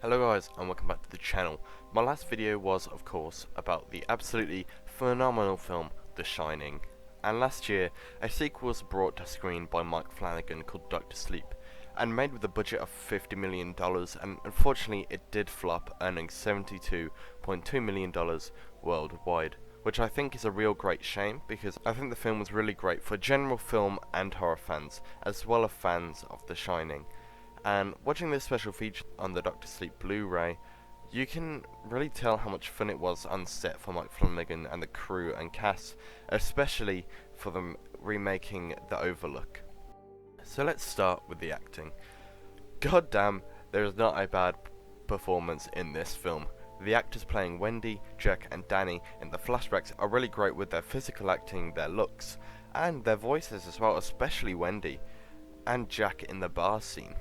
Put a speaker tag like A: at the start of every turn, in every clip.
A: Hello guys and welcome back to the channel. My last video was of course about the absolutely phenomenal film The Shining, and last year a sequel was brought to screen by Mike Flanagan called Doctor Sleep and made with a budget of $50 million, and unfortunately it did flop, earning $72.2 million worldwide, which I think is a real great shame because I think the film was really great for general film and horror fans as well as fans of The Shining. And watching this special feature on the Doctor Sleep Blu-ray, you can really tell how much fun it was on set for Mike Flanagan and the crew and cast, especially for them remaking The Overlook. So let's start with the acting. God damn, there is not a bad performance in this film. The actors playing Wendy, Jack and Danny in the flashbacks are really great with their physical acting, their looks, and their voices as well, especially Wendy and Jack in the bar scene.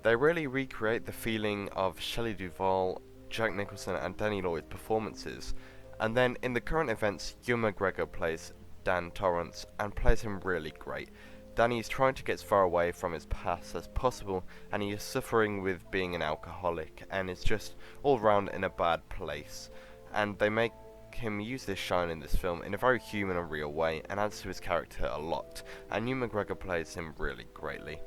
A: They really recreate the feeling of Shelley Duvall, Jack Nicholson and Danny Lloyd's performances. And then in the current events, Ewan McGregor plays Dan Torrance and plays him really great. Danny is trying to get as far away from his past as possible, and he is suffering with being an alcoholic and is just all round in a bad place. And they make him use this shine in this film in a very human and real way and adds to his character a lot, and Ewan McGregor plays him really greatly.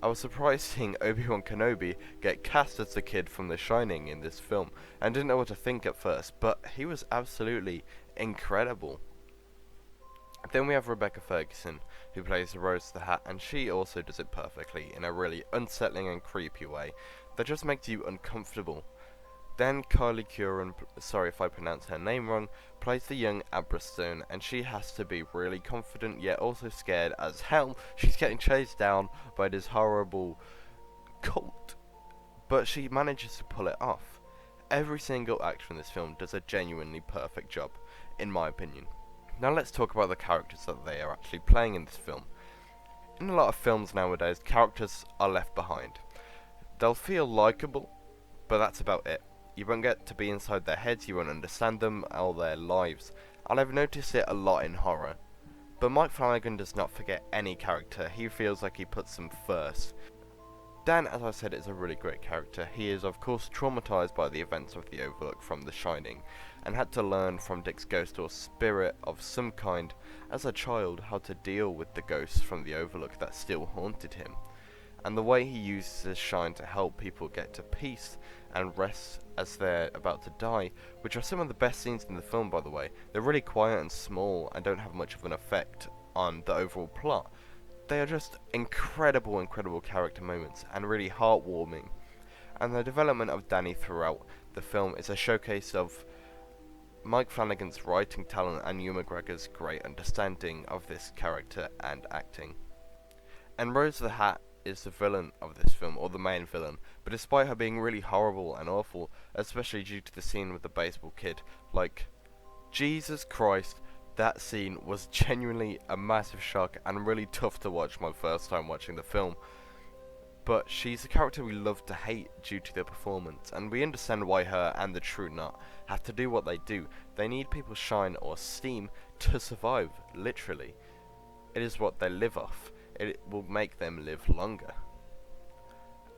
A: I was surprised seeing Obi-Wan Kenobi get cast as the kid from The Shining in this film, and didn't know what to think at first, but he was absolutely incredible. Then we have Rebecca Ferguson, who plays Rose the Hat, and she also does it perfectly in a really unsettling and creepy way that just makes you uncomfortable. Then Kylie Curran, sorry if I pronounce her name wrong, plays the young Abra Stone, and she has to be really confident yet also scared as hell. She's getting chased down by this horrible cult, but she manages to pull it off. Every single actor in this film does a genuinely perfect job, in my opinion. Now let's talk about the characters that they are actually playing in this film. In a lot of films nowadays, characters are left behind. They'll feel likeable, but that's about it. You won't get to be inside their heads, you won't understand them or their lives, and I've noticed it a lot in horror. But Mike Flanagan does not forget any character, he feels like he puts them first. Dan, as I said, is a really great character. He is of course traumatized by the events of The Overlook from The Shining, and had to learn from Dick's ghost or spirit of some kind as a child how to deal with the ghosts from The Overlook that still haunted him. And the way he uses his shine to help people get to peace and rest as they're about to die, which are some of the best scenes in the film, by the way. They're really quiet and small and don't have much of an effect on the overall plot. They are just incredible character moments and really heartwarming. And the development of Danny throughout the film is a showcase of Mike Flanagan's writing talent and Ewan McGregor's great understanding of this character and acting. And Rose the Hat is the villain of this film, or the main villain, but despite her being really horrible and awful, especially due to the scene with the baseball kid, like, Jesus Christ, that scene was genuinely a massive shock and really tough to watch my first time watching the film. But she's a character we love to hate due to their performance, and we understand why her and the True Knot have to do what they do. They need people's shine or steam to survive, literally. It is what they live off. It will make them live longer.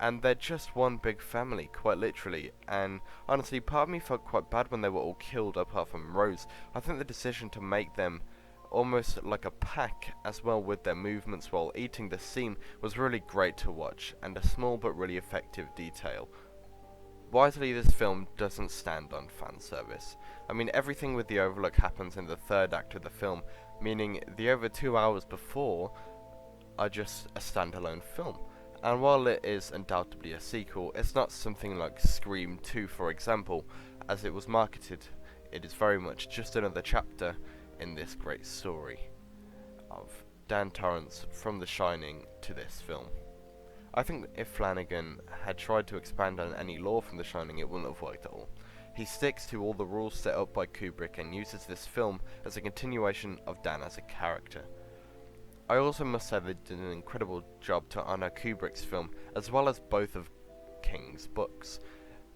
A: And they're just one big family, quite literally, and honestly, part of me felt quite bad when they were all killed apart from Rose. I think the decision to make them almost like a pack, as well with their movements while eating the seam, was really great to watch, and a small but really effective detail. Wisely, this film doesn't stand on fan service. I mean, everything with The Overlook happens in the third act of the film, meaning the over 2 hours before are just a standalone film. And while it is undoubtedly a sequel, it's not something like Scream 2, for example, as it was marketed. It is very much just another chapter in this great story of Dan Torrance from The Shining to this film. I think if Flanagan had tried to expand on any lore from The Shining, it wouldn't have worked at all. He sticks to all the rules set up by Kubrick and uses this film as a continuation of Dan as a character. I also must say they did an incredible job to honour Kubrick's film as well as both of King's books,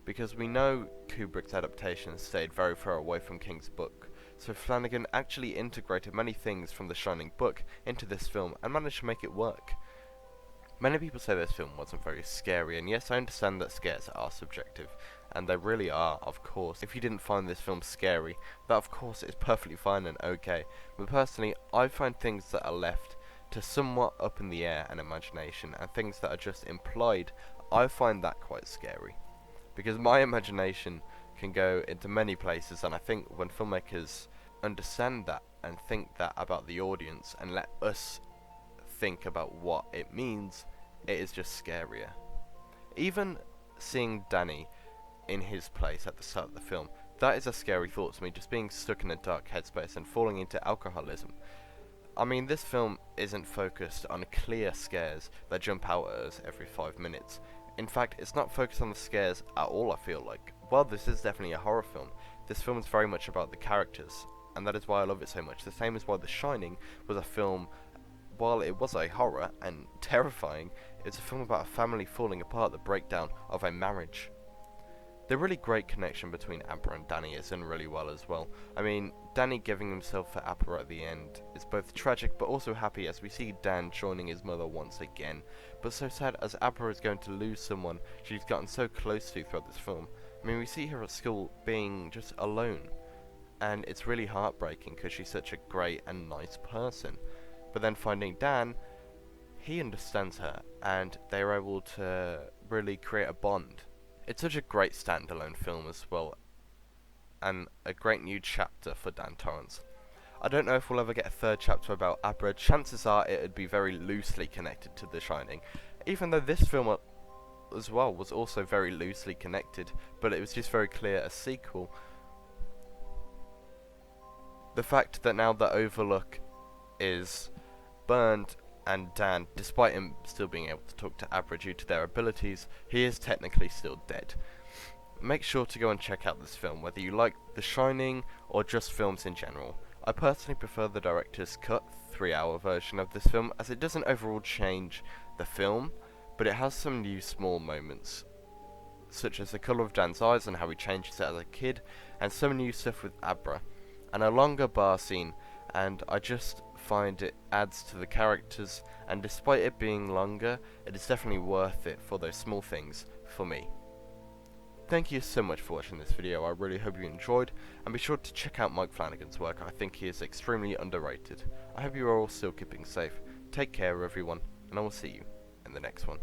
A: because we know Kubrick's adaptation stayed very far away from King's book, so Flanagan actually integrated many things from the Shining book into this film and managed to make it work. Many people say this film wasn't very scary, and yes, I understand that scares are subjective, and they really are, of course. If you didn't find this film scary, that of course is perfectly fine and okay, but personally, I find things that are left to somewhat up in the air and imagination, and things that are just implied, I find that quite scary. Because my imagination can go into many places, and I think when filmmakers understand that and think that about the audience and let us think about what it means, it is just scarier. Even seeing Danny in his place at the start of the film, that is a scary thought to me, just being stuck in a dark headspace and falling into alcoholism. I mean, this film isn't focused on clear scares that jump out at us every 5 minutes. In fact, it's not focused on the scares at all, I feel like. While this is definitely a horror film, this film is very much about the characters, and that is why I love it so much. The same as why The Shining was a film, while it was a horror and terrifying, it's a film about a family falling apart, the breakdown of a marriage. The really great connection between Abra and Danny is done really well as well. I mean, Danny giving himself for Abra at the end is both tragic but also happy, as we see Dan joining his mother once again, but so sad as Abra is going to lose someone she's gotten so close to throughout this film. I mean, we see her at school being just alone, and it's really heartbreaking because she's such a great and nice person. But then finding Dan, he understands her, and they're able to really create a bond. It's such a great standalone film as well, and a great new chapter for Dan Torrance. I don't know if we'll ever get a third chapter about Abra. Chances are it would be very loosely connected to The Shining, even though this film as well was also very loosely connected, but it was just very clear a sequel. The fact that now the Overlook is burned, and Dan, despite him still being able to talk to Abra due to their abilities, he is technically still dead. Make sure to go and check out this film, whether you like The Shining or just films in general. I personally prefer the director's cut 3-hour version of this film, as it doesn't overall change the film, but it has some new small moments, such as the colour of Dan's eyes and how he changes it as a kid, and some new stuff with Abra, and a longer bar scene, and I just find it adds to the characters, and despite it being longer, it is definitely worth it for those small things for me. Thank you so much for watching this video. I really hope you enjoyed, and be sure to check out Mike Flanagan's work. I think he is extremely underrated. I hope you are all still keeping safe. Take care everyone, and I will see you in the next one.